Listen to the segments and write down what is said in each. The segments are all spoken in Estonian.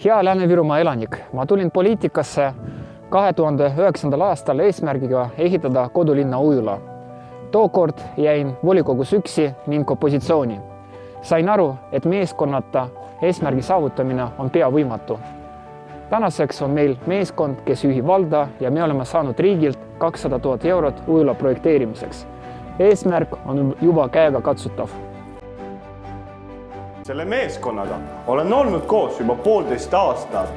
Hea Lääne-Virumaa elanik, ma tulin poliitikasse 2009. aastal eesmärgiga ehitada kodulinna ujula. Tookord jäin volikogus üksi ning opositsiooni. Sain aru, et meeskonnata eesmärgi saavutamine on pea võimatu. Tänaseks on meil meeskond, kes juhib valda ja me oleme saanud riigilt 200 000 eurot ujula projekteerimiseks. Eesmärk on juba käega katsutav. Selle meeskonnaga olen olnud koos juba 1,5 aastat.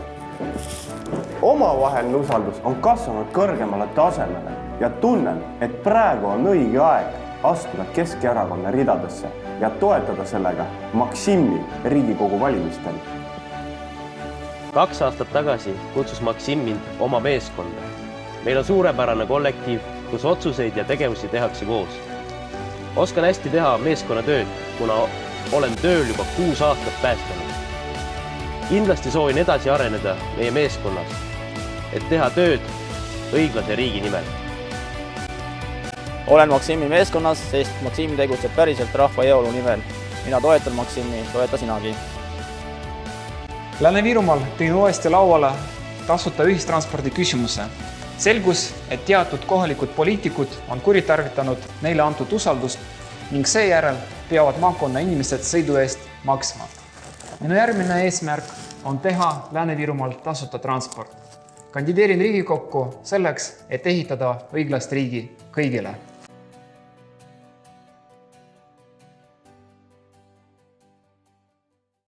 Omavaheline usaldus on kasvanud kõrgemale tasemele ja tunnen, et praegu on õige aeg astuda Keskerakonna ridadesse ja toetada sellega Maksimi Riigikogu valimistel. 2 aastat tagasi kutsus Maksim mind oma meeskonda. Meil on suurepärane kollektiiv, kus otsuseid ja tegevusi tehakse koos. Oskan hästi teha meeskonnatööd, kuna olen tööl juba 6 aastat päästanud. Kindlasti soovin edasi areneda meie meeskonnas, et teha tööd õiglase riigi nimel. Olen Maksimi meeskonnas, sest Maksim tegutseb päriselt rahva heaolu nimel. Mina toetan Maksimi, toeta sinagi. Lääne-Virumaal tõin uuesti lauale tasuta ühistranspordi küsimuse. Selgus, et teatud kohalikud poliitikud on kuritarvitanud neile antud usaldust ning seejärel peavad maakonna inimesed sõidu eest maksma. Minu järgmine eesmärk on teha Lääne-Virumaal tasuta transport. Kandideerin Riigikokku selleks, et ehitada õiglast riigi kõigile.